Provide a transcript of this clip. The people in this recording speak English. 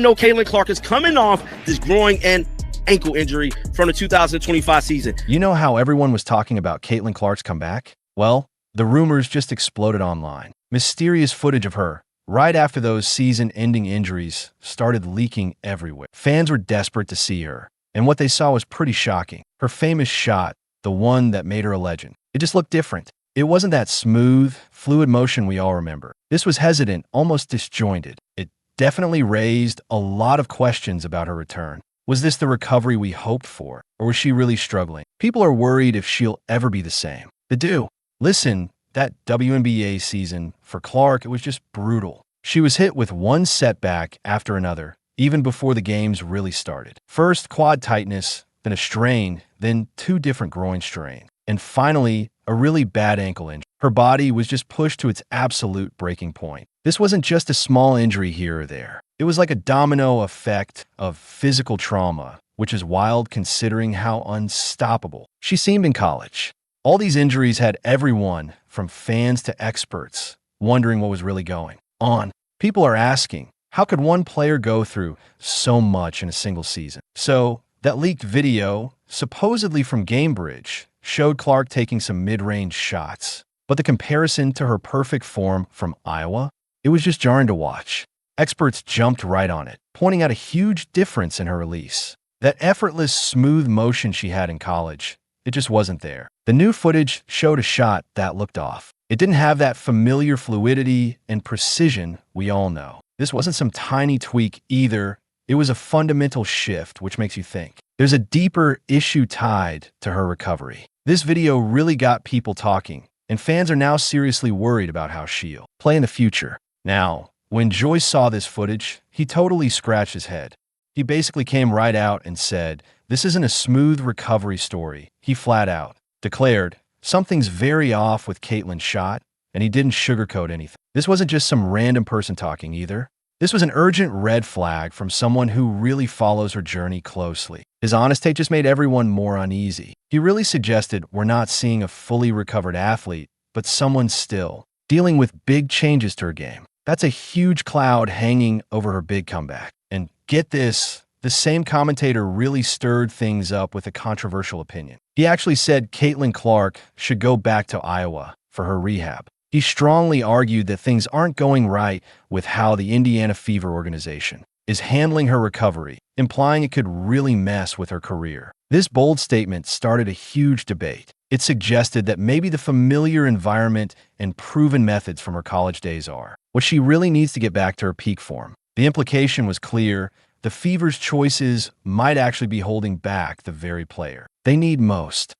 know Caitlin Clark is coming off this groin and ankle injury from the 2025 season. You know how everyone was talking about Caitlin Clark's comeback? Well, the rumors just exploded online. Mysterious footage of her, right after those season-ending injuries, started leaking everywhere. Fans were desperate to see her, and what they saw was pretty shocking. Her famous shot, the one that made her a legend, it just looked different. It wasn't that smooth, fluid motion we all remember. This was hesitant, almost disjointed. It definitely raised a lot of questions about her return. Was this the recovery we hoped for, or was she really struggling? People are worried if she'll ever be the same. They do. Listen, that WNBA season, for Clark, it was just brutal. She was hit with one setback after another, even before the games really started. First, quad tightness, then a strain, then 2 different groin strains, and finally, a really bad ankle injury. Her body was just pushed to its absolute breaking point. This wasn't just a small injury here or there. It was like a domino effect of physical trauma, which is wild considering how unstoppable she seemed in college. All these injuries had everyone, from fans to experts, wondering what was really going on. People are asking, how could one player go through so much in a single season? So, that leaked video, supposedly from Gamebridge, showed Clark taking some mid-range shots. But the comparison to her perfect form from Iowa, it was just jarring to watch. Experts jumped right on it, pointing out a huge difference in her release. That effortless, smooth motion she had in college, it just wasn't there. The new footage showed a shot that looked off. It didn't have that familiar fluidity and precision we all know. This wasn't some tiny tweak either. It was a fundamental shift, which makes you think. There's a deeper issue tied to her recovery. This video really got people talking, and fans are now seriously worried about how she'll play in the future. Now, when Joyce saw this footage, he totally scratched his head. He basically came right out and said, "This isn't a smooth recovery story." He flat out declared, "Something's very off with Caitlin's shot," and he didn't sugarcoat anything. This wasn't just some random person talking either. This was an urgent red flag from someone who really follows her journey closely. His honest take just made everyone more uneasy. He really suggested we're not seeing a fully recovered athlete, but someone still dealing with big changes to her game. That's a huge cloud hanging over her big comeback. And get this, the same commentator really stirred things up with a controversial opinion. He actually said Caitlin Clark should go back to Iowa for her rehab. He strongly argued that things aren't going right with how the Indiana Fever organization is handling her recovery, implying it could really mess with her career. This bold statement started a huge debate. It suggested that maybe the familiar environment and proven methods from her college days are what she really needs to get back to her peak form. The implication was clear. The Fever's choices might actually be holding back the very player they need most.